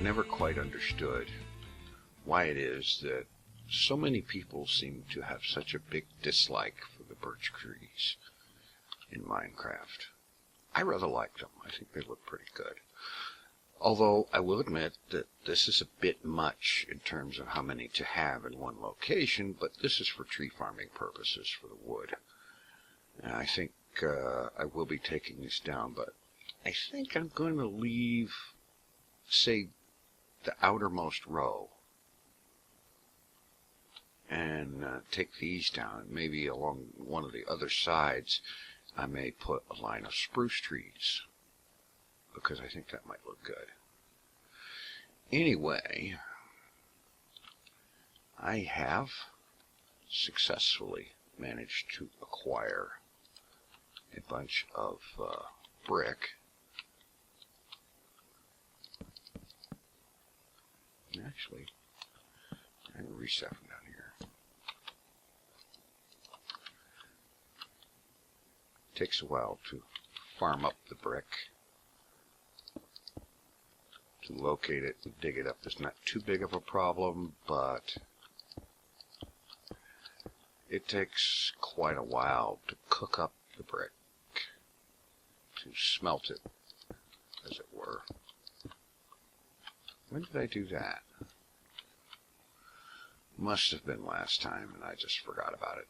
never quite understood why it is that so many people seem to have such a big dislike for the birch trees in Minecraft. I rather like them. I think they look pretty good. Although I will admit that this is a bit much in terms of how many to have in one location, but this is for tree farming purposes for the wood. And I think I will be taking this down, but I think I'm going to leave, say, the outermost row and take these down. Maybe along one of the other sides I may put a line of spruce trees, because I think that might look good. Anyway, I have successfully managed to acquire a bunch of brick. Actually, I'm going to reset from down here. Takes a while to farm up the brick, to locate it and dig it up. It's not too big of a problem, but it takes quite a while to cook up the brick, to smelt it, as it were. When did I do that? Must have been last time, and I just forgot about it.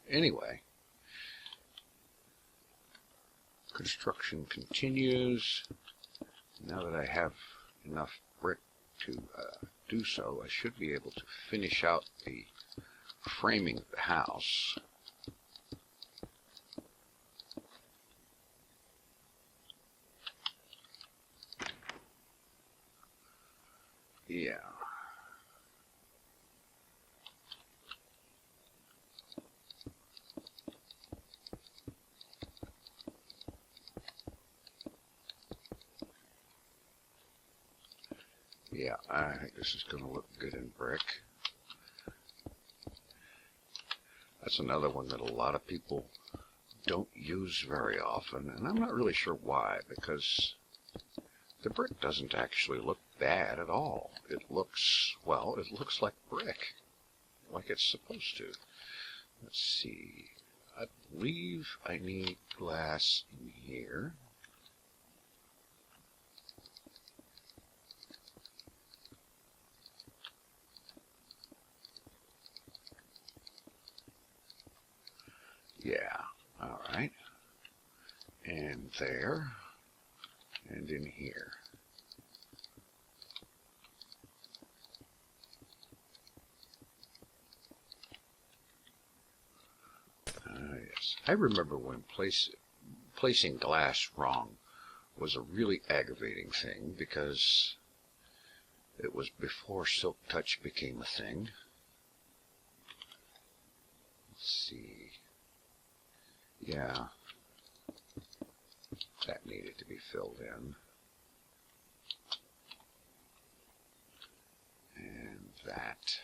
Anyway, construction continues. Now that I have enough brick to do so, I should be able to finish out the framing of the house. Yeah. Yeah, I think this is going to look good in brick. That's another one that a lot of people don't use very often, and I'm not really sure why, because the brick doesn't actually look bad at all. It looks, well, it looks like brick, like it's supposed to. Let's see, I believe I need glass in here. Yeah, all right. And there, and in here. Yes, I remember when placing glass wrong was a really aggravating thing, because it was before Silk Touch became a thing. Let's see. Yeah, that needed to be filled in. And that.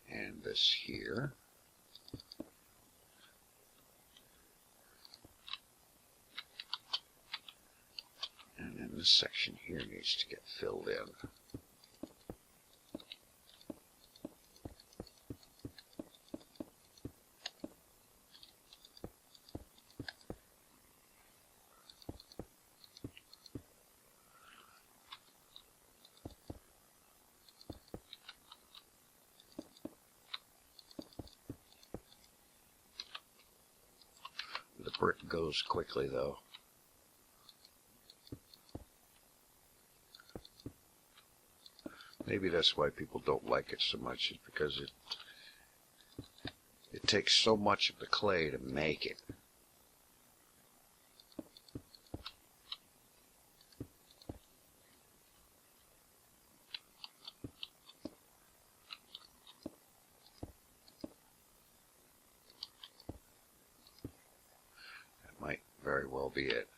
And this here. And then this section here needs to get filled in. The brick goes quickly, though. Maybe that's why people don't like it so much, is because it takes so much of the clay to make it. That might very well be it.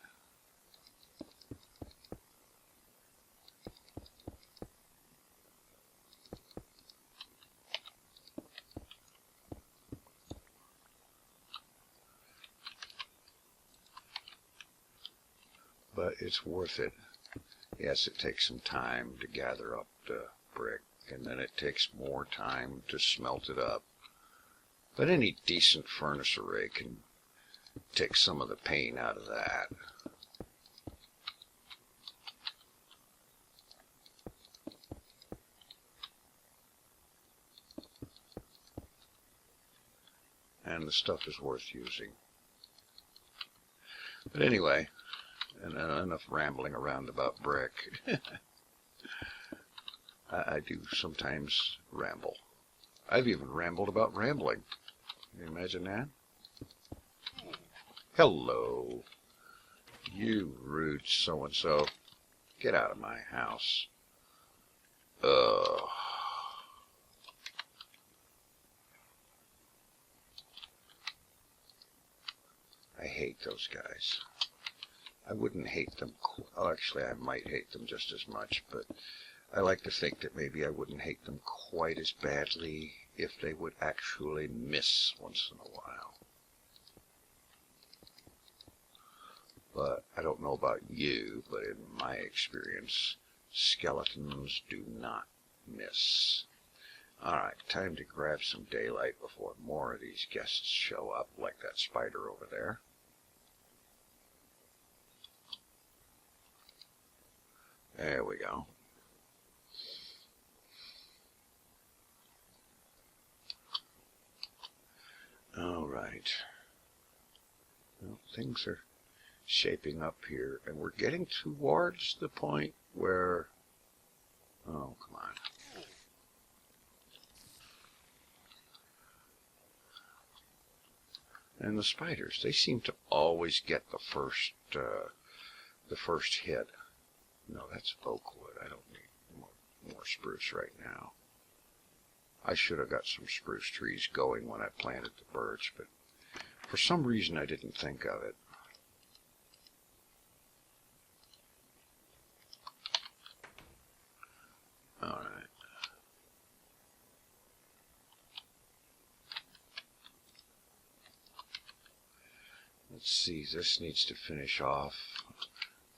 but it's worth it. Yes, it takes some time to gather up the brick, and then it takes more time to smelt it up. But any decent furnace array can take some of the pain out of that. And the stuff is worth using. But anyway, enough rambling around about brick. I do sometimes ramble. I've even rambled about rambling. Can you imagine that? Hello, you rude so-and-so. Get out of my house. Ugh. I hate those guys. I wouldn't hate them. Well, actually, I might hate them just as much, but I like to think that maybe I wouldn't hate them quite as badly if they would actually miss once in a while. But I don't know about you, but in my experience, skeletons do not miss. Alright, time to grab some daylight before more of these guests show up, like that spider over there. There we go. Alright. Well, things are shaping up here, and we're getting towards the point where... Oh, come on. And the spiders, they seem to always get the first hit. No, that's oak wood. I don't need more spruce right now. I should have got some spruce trees going when I planted the birch, but for some reason I didn't think of it. All right. Let's see, this needs to finish off.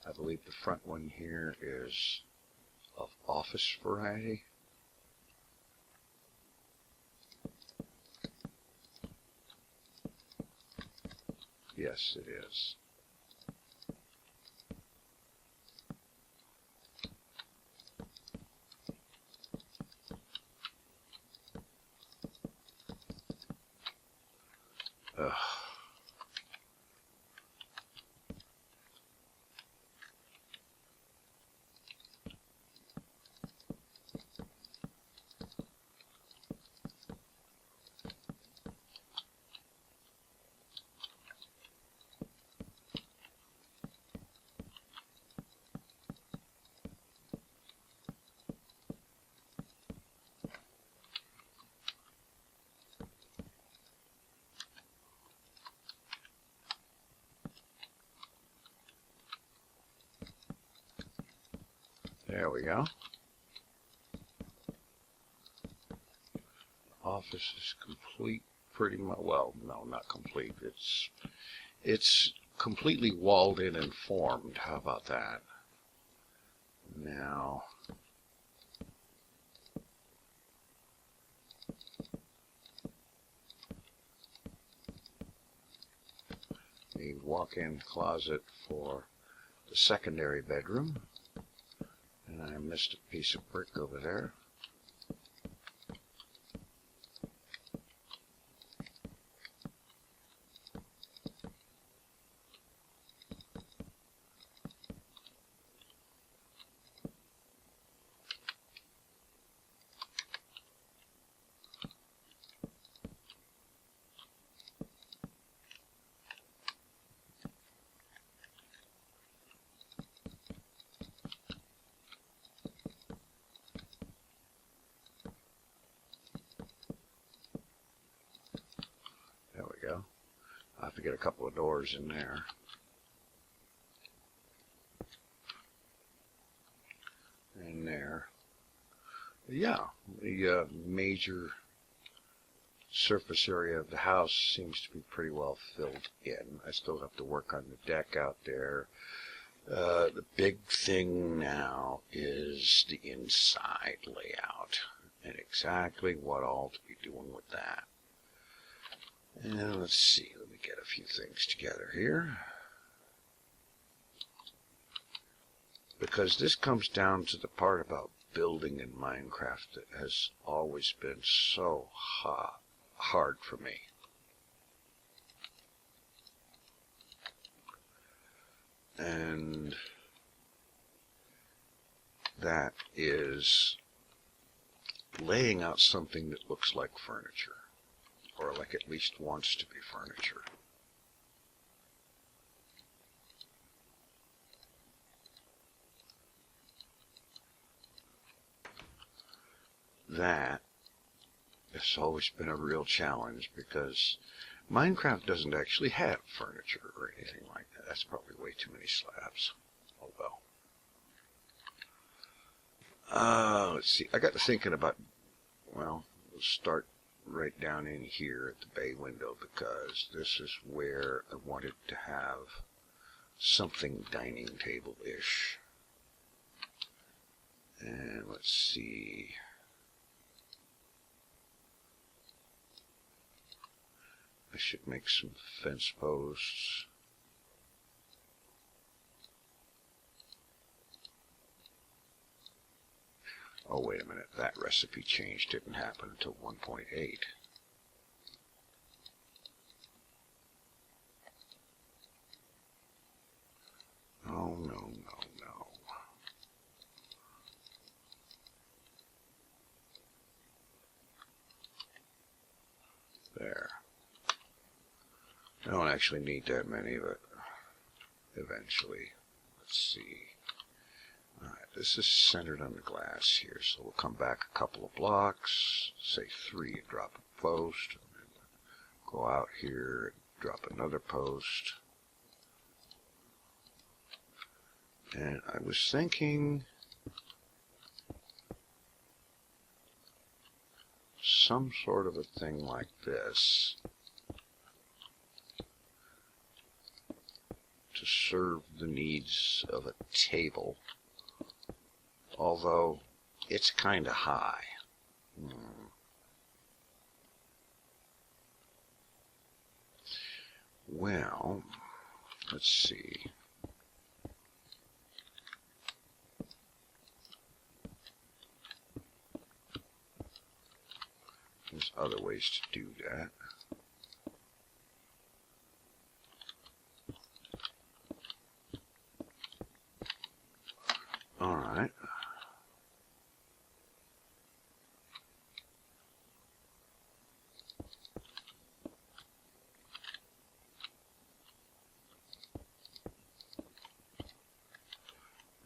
I believe the front one here is of office variety. Yes, it is. Ugh. There we go. Office is complete pretty much. Well, no, not complete. It's completely walled in and formed. How about that? Now, the walk-in closet for the secondary bedroom. And I missed a piece of brick over there. I have to get a couple of doors in there. And there. Yeah, the major surface area of the house seems to be pretty well filled in. I still have to work on the deck out there. The big thing now is the inside layout and exactly what all to be doing with that. And let's see, let me get a few things together here. Because this comes down to the part about building in Minecraft that has always been so hard for me. And that is laying out something that looks like furniture, or like at least wants to be furniture. That has always been a real challenge because Minecraft doesn't actually have furniture or anything like that. That's probably way too many slabs. Oh well. Let's see. I got to thinking about, well, we'll start right down in here at the bay window because this is where I wanted to have something dining table-ish. And let's see. I should make some fence posts. Oh, wait a minute. That recipe change didn't happen until 1.8. Oh, no. There. I don't actually need that many, but eventually. Let's see. Alright, this is centered on the glass here, so we'll come back a couple of blocks, say 3 and drop a post, and then go out here and drop another post. And I was thinking some sort of a thing like this to serve the needs of a table, although it's kind of high. Well, let's see. There's other ways to do that. All right.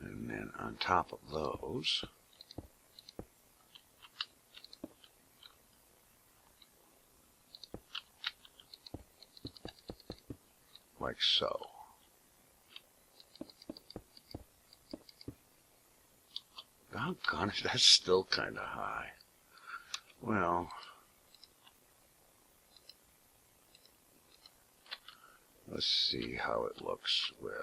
And then on top of those, like so. Doggone it, that's still kind of high. Well, let's see how it looks with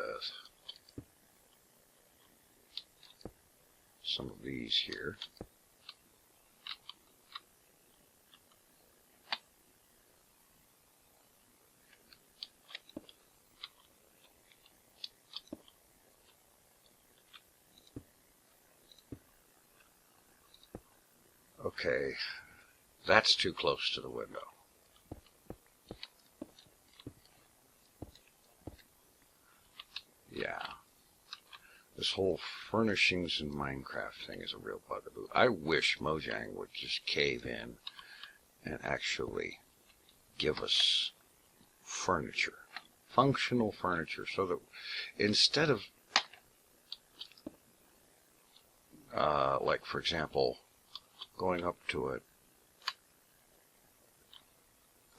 some of these here. Okay, that's too close to the window. Yeah. This whole furnishings in Minecraft thing is a real bugaboo. I wish Mojang would just cave in and actually give us furniture, functional furniture, so that instead of, like for example, going up to a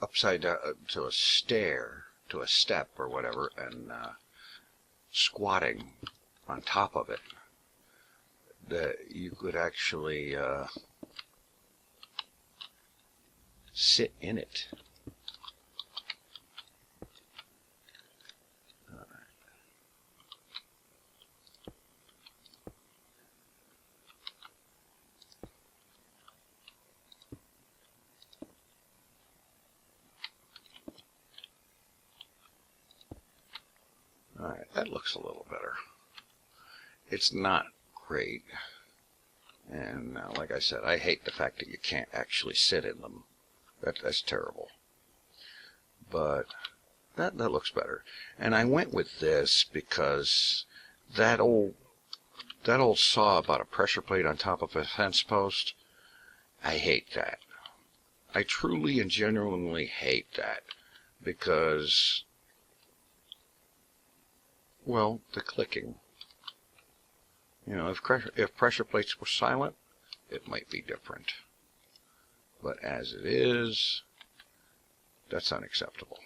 upside down to a stair, to a step or whatever, and squatting on top of it, that you could actually sit in it. that looks a little better. It's not great. And like I said, I hate the fact that you can't actually sit in them. That's terrible. But that looks better. And I went with this because that old saw about a pressure plate on top of a fence post, I hate that. I truly and genuinely hate that because, well, the clicking. You know, if pressure plates were silent, it might be different. But as it is, that's unacceptable.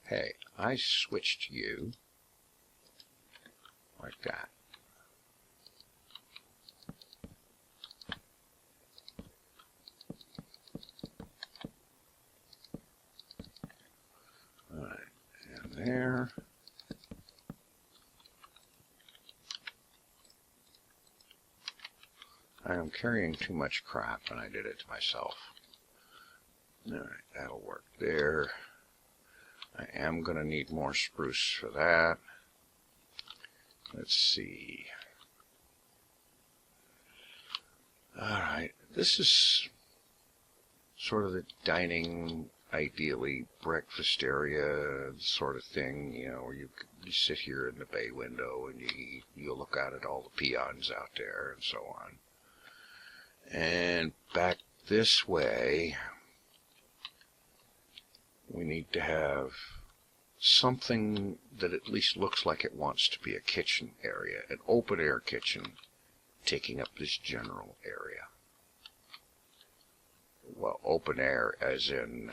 Hey, I switched you like that. All right, and there. I am carrying too much crap, and I did it to myself. All right, that'll work there. I am going to need more spruce for that. Let's see. All right, this is sort of the dining, ideally breakfast area sort of thing, you know, where you sit here in the bay window and you look out at all the peons out there and so on. And back this way, we need to have something that at least looks like it wants to be a kitchen area, an open air kitchen taking up this general area. Well, open air as in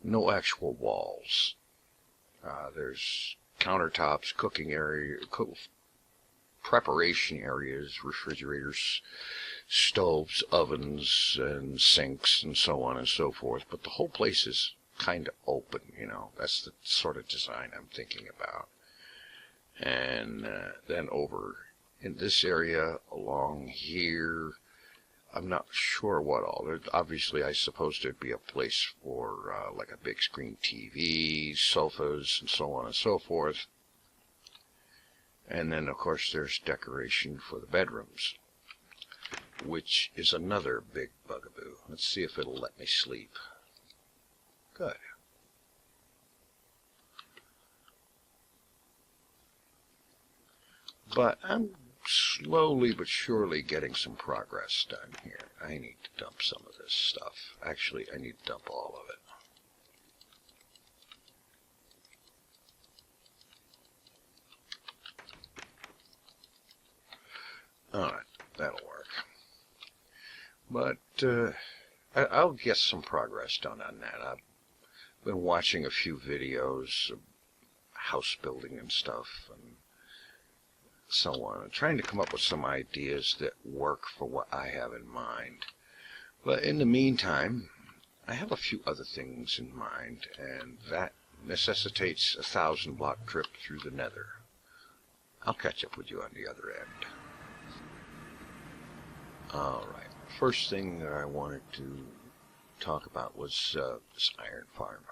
no actual walls. There's countertops, cooking area, preparation areas, refrigerators, stoves, ovens, and sinks, and so on and so forth. But the whole place is kind of open, you know. That's the sort of design I'm thinking about. And then over in this area along here, I'm not sure what all. Obviously, I suppose there'd be a place for like a big screen TV, sofas, and so on and so forth. And then, of course, there's decoration for the bedrooms, which is another big bugaboo. Let's see if it'll let me sleep. Good. But I'm slowly but surely getting some progress done here. I need to dump some of this stuff. Actually, I need to dump all of it. Alright, that'll work. But I'll get some progress done on that. I've been watching a few videos of house building and stuff and so on. I'm trying to come up with some ideas that work for what I have in mind. But in the meantime, I have a few other things in mind, and that necessitates a 1,000-block trip through the nether. I'll catch up with you on the other end. Alright, first thing that I wanted to talk about was this iron farm.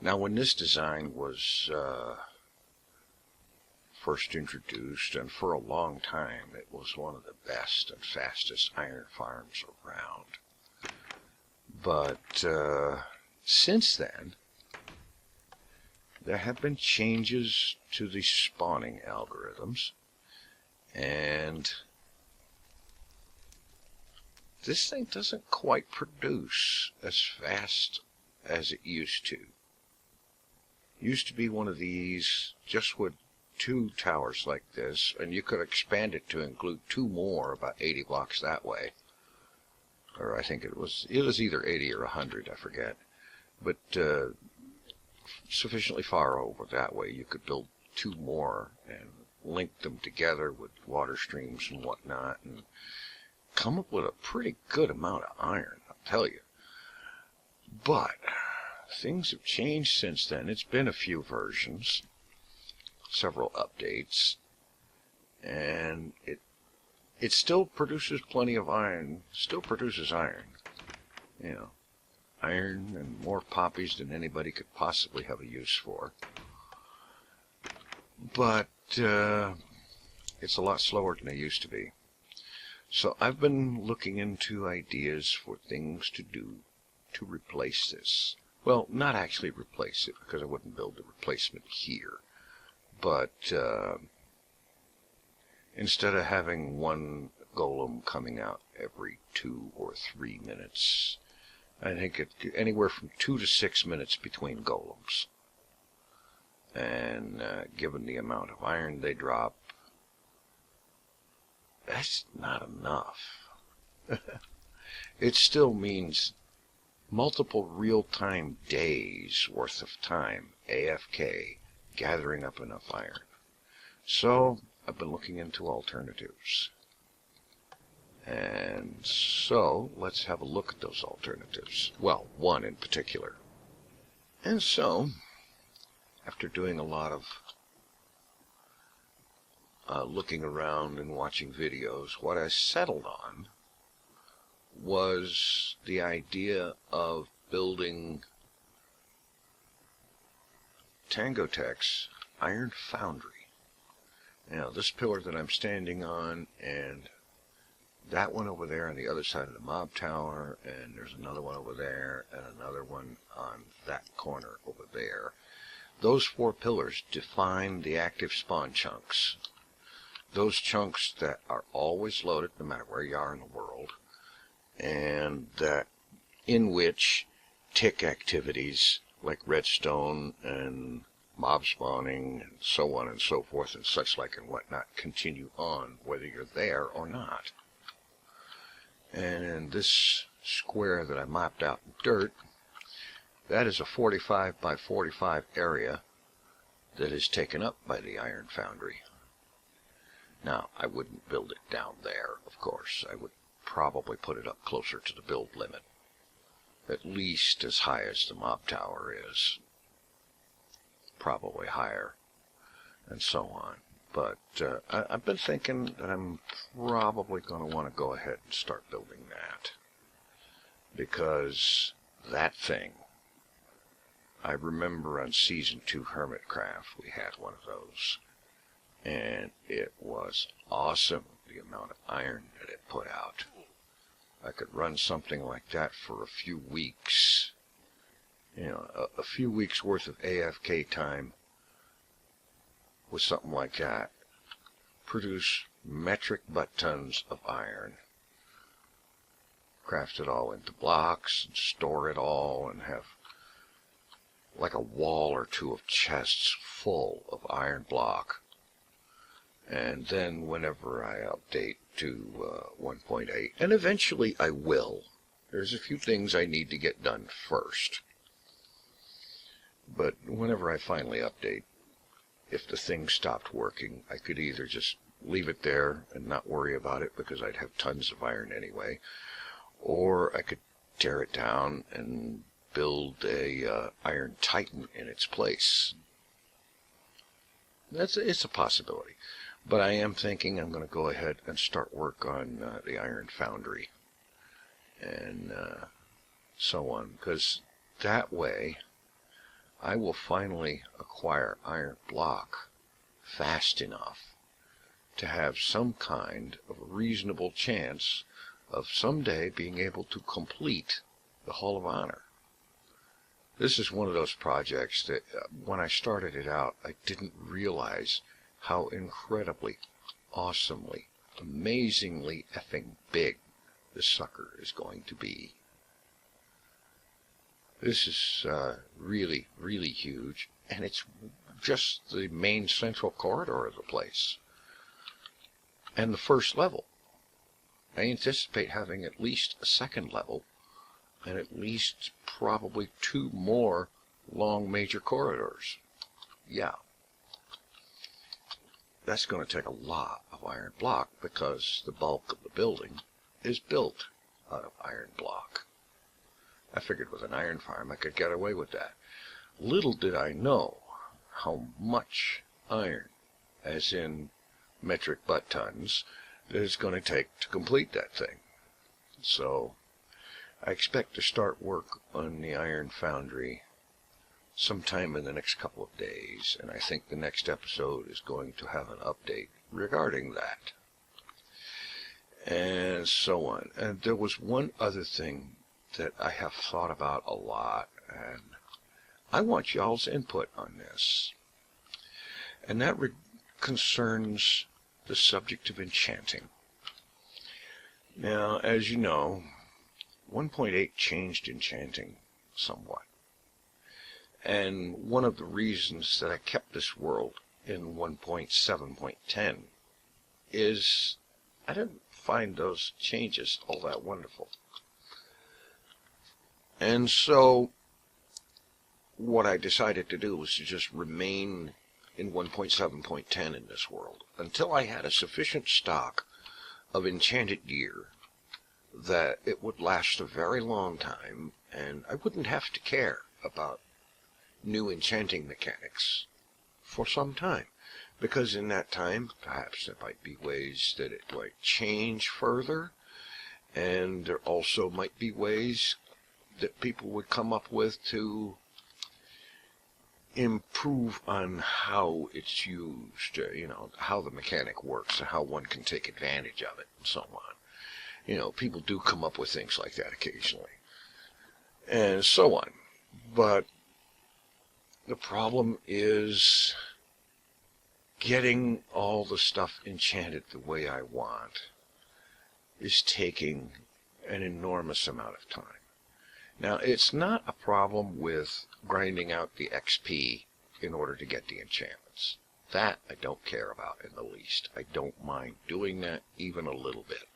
Now, when this design was first introduced, and for a long time, it was one of the best and fastest iron farms around. But since then, there have been changes to the spawning algorithms, and this thing doesn't quite produce as fast as it used to. Used to be one of these just with 2 towers like this, and you could expand it to include 2 more about 80 blocks that way. Or I think it was either 80 or 100, I forget. But sufficiently far over that way you could build 2 more and link them together with water streams and whatnot, and come up with a pretty good amount of iron, I'll tell you. But things have changed since then. It's been a few versions, several updates, and it still produces plenty of iron, still produces iron, you know, iron and more poppies than anybody could possibly have a use for. but it's a lot slower than they used to be. So I've been looking into ideas for things to do to replace this. Well, not actually replace it, because I wouldn't build a replacement here. But instead of having one golem coming out every 2 or 3 minutes, I think anywhere from 2 to 6 minutes between golems. And given the amount of iron they drop, that's not enough. It still means multiple real-time days worth of time, AFK, gathering up enough iron. So I've been looking into alternatives. And so let's have a look at those alternatives. Well, one in particular. And so, after doing a lot of looking around and watching videos, what I settled on was the idea of building Tangotech's iron foundry. Now, this pillar that I'm standing on, and that one over there on the other side of the mob tower, and there's another one over there, and another one on that corner over there. Those 4 pillars define the active spawn chunks. Those chunks that are always loaded, no matter where you are in the world, and that in which tick activities like redstone and mob spawning and so on and so forth and such like and whatnot continue on whether you're there or not. And in this square that I mapped out in dirt, that is a 45 by 45 area that is taken up by the iron foundry. Now, I wouldn't build it down there, of course. I would probably put it up closer to the build limit, at least as high as the mob tower is, probably higher, and so on. But I've been thinking that I'm probably going to want to go ahead and start building that, because that thing, I remember on Season 2 Hermitcraft, we had one of those, and it was awesome, the amount of iron that it put out. I could run something like that for a few weeks, you know, a few weeks worth of AFK time with something like that, produce metric butt tons of iron, craft it all into blocks, and store it all, and have like a wall or 2 of chests full of iron block. And then whenever I update to 1.8, and eventually I will, there's a few things I need to get done first. But whenever I finally update, if the thing stopped working, I could either just leave it there and not worry about it because I'd have tons of iron anyway, or I could tear it down and build a Iron Titan in its place. It's a possibility. But I am thinking I'm going to go ahead and start work on the iron foundry and so on, because that way I will finally acquire iron block fast enough to have some kind of a reasonable chance of someday being able to complete the Hall of Honor. This is one of those projects that when I started it out, I didn't realize how incredibly, awesomely, amazingly effing big this sucker is going to be. This is really, really huge, and it's just the main central corridor of the place. And the first level. I anticipate having at least a second level, and at least probably 2 more long major corridors. Yeah. That's going to take a lot of iron block because the bulk of the building is built out of iron block. I figured with an iron farm I could get away with that. Little did I know how much iron, as in metric butt tons, that it's going to take to complete that thing. So I expect to start work on the iron foundry sometime in the next couple of days, and I think the next episode is going to have an update regarding that, and so on. And there was one other thing that I have thought about a lot, and I want y'all's input on this, and that concerns the subject of enchanting. Now, as you know, 1.8 changed enchanting somewhat. And one of the reasons that I kept this world in 1.7.10 is I didn't find those changes all that wonderful. And so what I decided to do was to just remain in 1.7.10 in this world until I had a sufficient stock of enchanted gear that it would last a very long time, and I wouldn't have to care about new enchanting mechanics for some time, because in that time perhaps there might be ways that it might change further, and there also might be ways that people would come up with to improve on how it's used, how the mechanic works and how one can take advantage of it and so on. People do come up with things like that occasionally and so on. But the problem is getting all the stuff enchanted the way I want is taking an enormous amount of time. Now, it's not a problem with grinding out the XP in order to get the enchantments. That I don't care about in the least. I don't mind doing that even a little bit.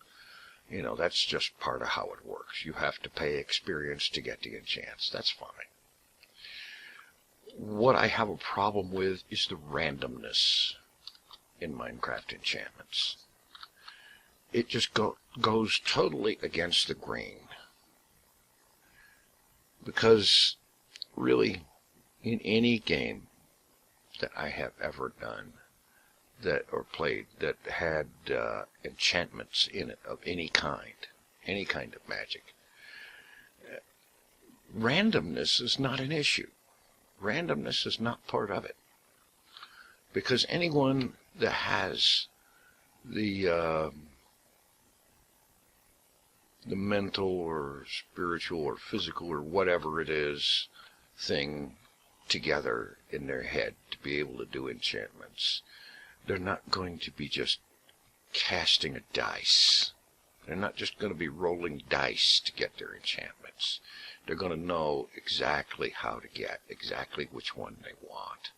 That's just part of how it works. You have to pay experience to get the enchants. That's fine. What I have a problem with is the randomness in Minecraft enchantments. It just goes totally against the grain. Because really, in any game that I have ever done or played that had enchantments in it of any kind of magic, randomness is not an issue. Randomness is not part of it. Because anyone that has the mental or spiritual or physical or whatever it is thing together in their head to be able to do enchantments, they're not going to be just casting a dice. They're not just going to be rolling dice to get their enchantments. They're going to know exactly how to get exactly which one they want.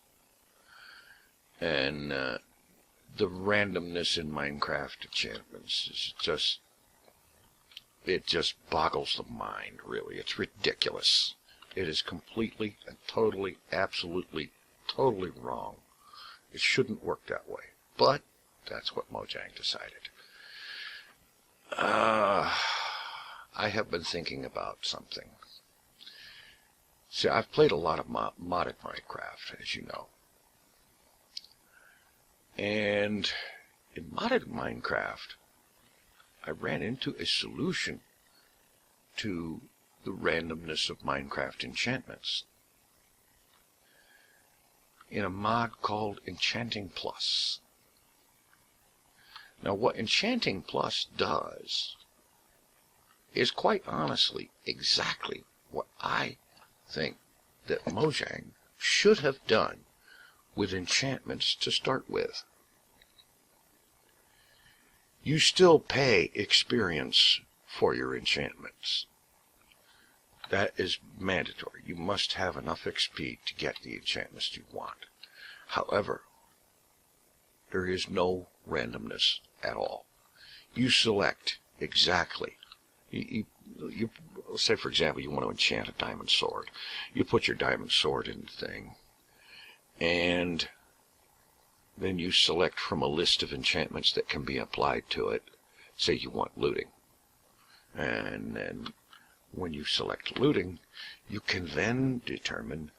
And the randomness in Minecraft enchantments is just, it just boggles the mind, really. It's ridiculous. It is completely and totally, absolutely, totally wrong. It shouldn't work that way. But that's what Mojang decided. I have been thinking about something. See, I've played a lot of modded Minecraft, as you know. And in modded Minecraft, I ran into a solution to the randomness of Minecraft enchantments in a mod called Enchanting Plus. Now, what Enchanting Plus does is quite honestly exactly what I think that Mojang should have done with enchantments to start with. You still pay experience for your enchantments. That is mandatory. You must have enough XP to get the enchantments you want. However, there is no randomness at all. You select exactly. You say, for example, you want to enchant a diamond sword. You put your diamond sword in the thing, and then you select from a list of enchantments that can be applied to it. Say you want looting. And then when you select looting, you can then determine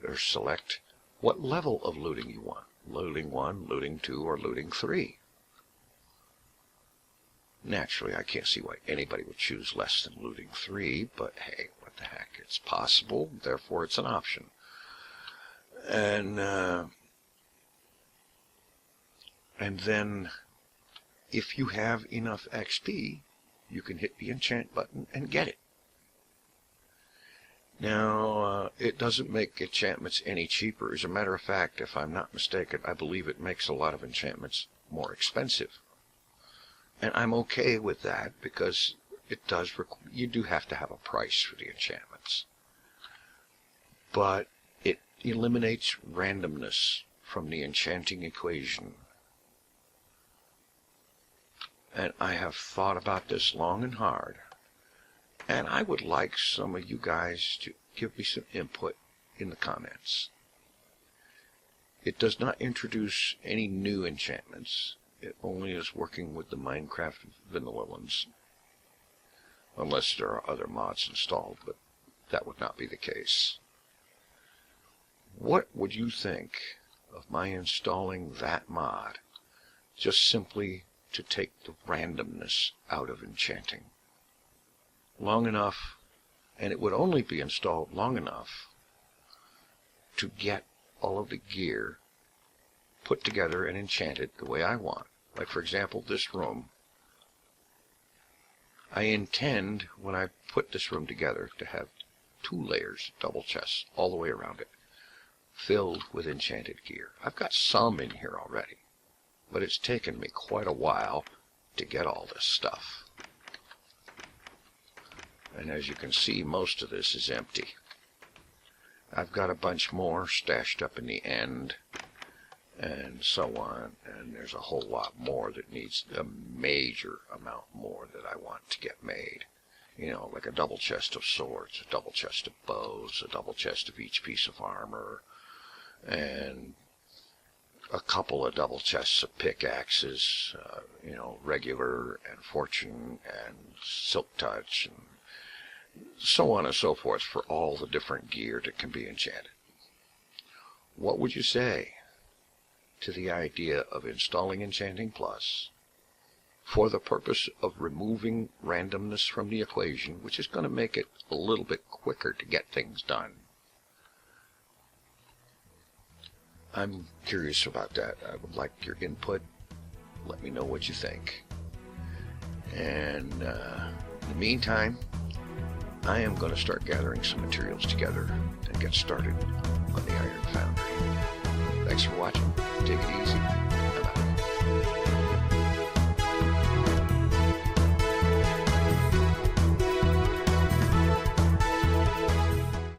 or select what level of looting you want. Looting 1, looting 2, or looting 3. Naturally, I can't see why anybody would choose less than looting 3, but hey, what the heck, it's possible, therefore it's an option. And then if you have enough XP, you can hit the enchant button and get it. Now, it doesn't make enchantments any cheaper. As a matter of fact, if I'm not mistaken, I believe it makes a lot of enchantments more expensive. And I'm okay with that because it does you do have to have a price for the enchantments. But it eliminates randomness from the enchanting equation. And I have thought about this long and hard. And I would like some of you guys to give me some input in the comments. It does not introduce any new enchantments. It only is working with the Minecraft vanilla ones. Unless there are other mods installed, but that would not be the case. What would you think of my installing that mod just simply to take the randomness out of enchanting? Long enough, and it would only be installed long enough to get all of the gear put together and enchanted the way I want. Like, for example, this room. I intend, when I put this room together, to have 2 layers of double chests all the way around it, filled with enchanted gear. I've got some in here already, but it's taken me quite a while to get all this stuff. And as you can see, most of this is empty. I've got a bunch more stashed up in the end, and so on, and there's a whole lot more that needs a major amount more that I want to get made. You know, like a double chest of swords, a double chest of bows, a double chest of each piece of armor, and a couple of double chests of pickaxes, you know, regular and fortune and silk touch, and so on and so forth, for all the different gear that can be enchanted. What would you say to the idea of installing Enchanting Plus for the purpose of removing randomness from the equation, which is going to make it a little bit quicker to get things done? I'm curious about that. I would like your input. Let me know what you think. And in the meantime, I am going to start gathering some materials together and get started on the Iron Foundry. Thanks for watching. Take it easy.